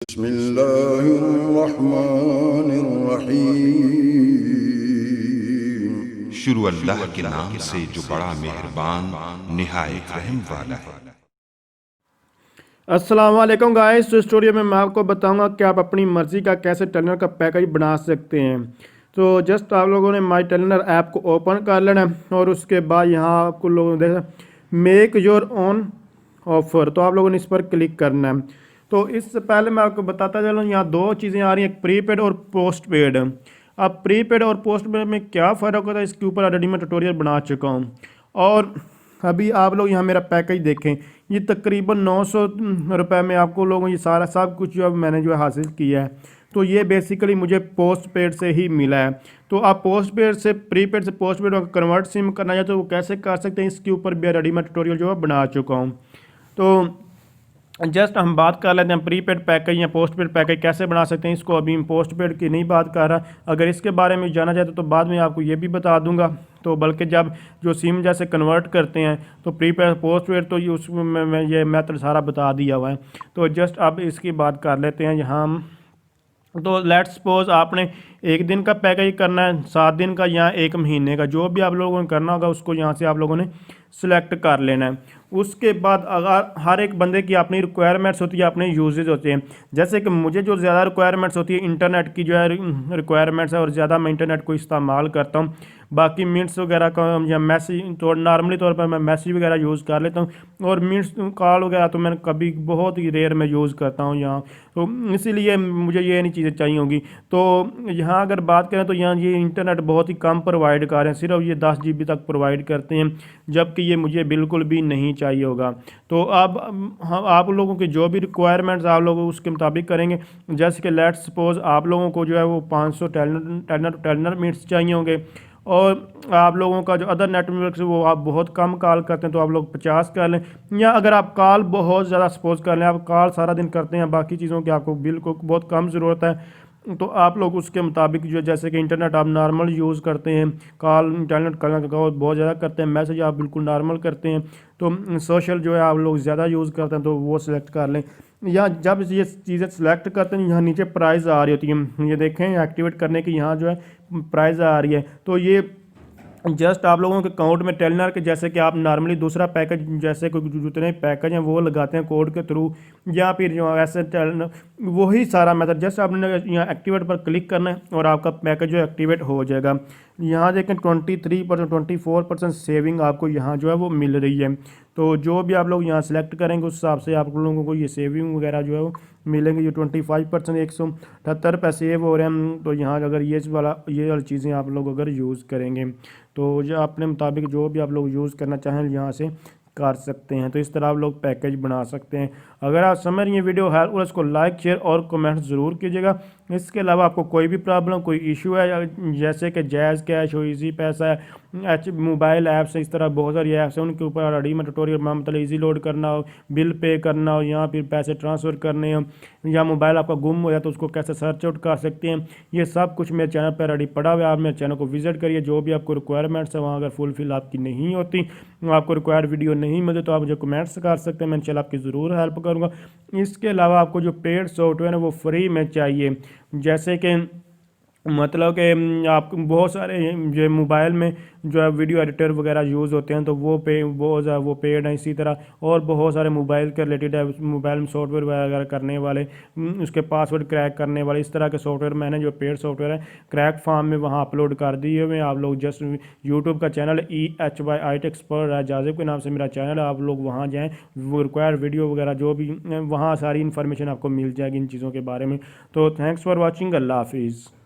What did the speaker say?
बिस्मिल्लाहिर्रहमानिर्रहीम। शुरू अल्लाह के नाम से जो बड़ा मेहरबान निहायत रहम वाला है। अस्सलाम वालेकुम गाइस। तो स्टोरी में मैं आपको बताऊंगा कि आप अपनी मर्ज़ी का कैसे टेलनर का पैकेज बना सकते हैं। तो जस्ट आप लोगों ने माई टेलनर ऐप को ओपन कर लेना है और उसके बाद यहाँ आपको लोगों ने देखा मेक योर ओन ऑफ़र, तो आप लोगों ने इस पर क्लिक करना है। तो इससे पहले मैं आपको बताता चलूँ, यहाँ दो चीज़ें आ रही हैं, प्रीपेड और पोस्ट पेड। अब प्रीपेड और पोस्ट पेड में क्या फ़र्क होता है इसके ऊपर ऑलरेडी मैं ट्यूटोरियल बना चुका हूँ। और अभी आप लोग यहाँ मेरा पैकेज देखें, ये तकरीबन 900 रुपये में आपको लोगों ये सारा सब कुछ जो मैंने जो हासिल किया है। तो ये बेसिकली मुझे पोस्ट पेड से ही मिला है। तो आप पोस्ट पेड से प्रीपेड से पोस्ट पेड कन्वर्ट सिम करना चाहते तो वो कैसे कर सकते हैं, इसके ऊपर भी ऑलरेडी मैं ट्यूटोरियल जो है बना चुका हूँ। तो जस्ट हम बात कर लेते हैं प्रीपेड पैकेज या पोस्ट पेड पैकेज कैसे बना सकते हैं। इसको अभी पोस्ट पेड की नहीं बात कर रहा, अगर इसके बारे में जानना चाहते तो बाद में आपको ये भी बता दूंगा। तो बल्कि जब जो सिम जैसे कन्वर्ट करते हैं तो प्रीपेड पोस्ट पेड तो ये उसमें ये मेथड सारा बता दिया हुआ है। तो जस्ट अब इसकी बात कर लेते हैं यहाँ हम। तो लेट्स सपोज आपने एक दिन का पैकेज करना है, 7 दिन का या 1 महीने का, जो भी आप लोगों ने करना होगा उसको यहाँ से आप लोगों ने सिलेक्ट कर लेना है। उसके बाद अगर हर एक बंदे की अपनी रिक्वायरमेंट्स होती है, अपने यूजेज होते हैं। जैसे कि मुझे जो ज़्यादा रिक्वायरमेंट्स होती है इंटरनेट की जो है रिक्वायरमेंट्स है, और ज़्यादा मैं इंटरनेट को इस्तेमाल करता हूँ। बाकी मिनट्स वगैरह का या मैसेज तो नॉर्मली तौर पर मैं मैसेज वगैरह यूज़ कर लेता हूँ, और मिनट्स कॉल वगैरह तो मैंने कभी बहुत ही रेयर में यूज़ करता हूँ यहाँ। तो इसीलिए मुझे ये नहीं चीज़ें चाहिए होंगी। तो यहाँ अगर बात करें तो यहाँ ये इंटरनेट बहुत ही कम प्रोवाइड कर रहे हैं, सिर्फ ये 10 GB तक प्रोवाइड करते हैं, जबकि ये मुझे बिल्कुल भी नहीं चाहिए होगा। तो अब हम आप लोगों की जो भी रिक्वायरमेंट्स आप लोग उसके मुताबिक करेंगे। जैसे कि लेट्स सपोज आप लोगों को जो है वो 500 टेलनर मिनट्स चाहिए होंगे, और आप लोगों का जो अदर नेटवर्क से वो आप बहुत कम कॉल करते हैं तो आप लोग 50 कर लें। या अगर आप कॉल बहुत ज़्यादा सपोज कर लें, आप कॉल सारा दिन करते हैं, बाकी चीज़ों की आपको बिल को बहुत कम ज़रूरत है, तो आप लोग उसके मुताबिक जो जैसे कि इंटरनेट आप नॉर्मल यूज़ करते हैं, कॉल इंटरनेट कॉल बहुत ज़्यादा करते हैं, मैसेज आप बिल्कुल नॉर्मल करते हैं, तो सोशल जो है आप लोग ज़्यादा यूज़ करते हैं तो वो सिलेक्ट कर लें। या जब ये चीज़ें सिलेक्ट करते हैं यहाँ नीचे प्राइस आ रही होती है, ये देखें एक्टिवेट करने की यहाँ जो है प्राइस आ रही है। तो ये जस्ट आप लोगों के अकाउंट में टेलनर के जैसे कि आप नॉर्मली दूसरा पैकेज जैसे कोई जितने पैकेज हैं वो लगाते हैं कोड के थ्रू, या फिर जो ऐसे टेलनर वही सारा मेथड, जस्ट आपने यहाँ एक्टिवेट पर क्लिक करना है और आपका पैकेज जो एक्टिवेट हो जाएगा। यहाँ देखें 23% 24% सेविंग आपको यहाँ जो है वो मिल रही है। तो जो भी आप लोग यहाँ सेलेक्ट करेंगे उस हिसाब से आप लोगों को ये सेविंग वगैरह जो है वो मिलेंगे। ये 25% 178 रुपये सेव हो रहे हैं। तो यहाँ अगर ये वाली चीज़ें आप लोग अगर यूज़ करेंगे तो जो अपने मुताबिक जो भी आप लोग यूज़ करना चाहें यहाँ से कर सकते हैं। तो इस तरह आप लोग पैकेज बना सकते हैं। अगर आप समझ रही हैं वीडियो है और इसको लाइक शेयर और कमेंट ज़रूर कीजिएगा। इसके अलावा आपको कोई भी प्रॉब्लम कोई इशू है, जैसे कि जैज़ कैश हो, इजी पैसा है, मोबाइल ऐप्स है, इस तरह बहुत सारी ऐप्स हैं, उनके ऊपर ऑलरेडी मैं ट्यूटोरियल मतलब इजी लोड करना हो, बिल पे करना हो, या फिर पैसे ट्रांसफ़र करने हो, या मोबाइल आपका गुम हो जाए तो उसको कैसे सर्च आउट कर सकते हैं, ये सब कुछ मेरे चैनल पर ऑलरेडी पड़ा हुआ है। आप मेरे चैनल को विजिट करिए। जो भी आपको रिक्वायरमेंट्स है वहाँ अगर फुलफिल आपकी नहीं होती, आपको रिक्वायर्ड वीडियो नहीं मिलती तो आप मुझे कमेंट्स कर सकते हैं, मैं इंशाल्लाह आपकी ज़रूर हेल्प करूँगा। इसके अलावा आपको जो पेड सॉफ्टवेयर है वो फ्री में चाहिए, जैसे कि मतलब कि आप बहुत सारे जो मोबाइल में जो है वीडियो एडिटर वगैरह यूज़ होते हैं तो वो पेड हैं। इसी तरह और बहुत सारे मोबाइल के रिलेटेड है, मोबाइल में सॉफ्टवेयर वगैरह करने वाले, उसके पासवर्ड क्रैक करने वाले, इस तरह के सॉफ्टवेयर मैंने जो पेड सॉफ्टवेयर है क्रैक फॉर्म में वहाँ अपलोड कर दिए हुए। आप लोग जस्ट यूट्यूब का चैनल EHYIT एक्सपर्ट है, जाजिब के नाम से मेरा चैनल है, आप लोग वहाँ जाएँ, वो रिक्वायर्ड वीडियो वगैरह जो भी वहाँ सारी इन्फॉर्मेशन आपको मिल जाएगी इन चीज़ों के बारे में। तो थैंक्स फॉर वॉचिंग, अल्लाह हाफिज़।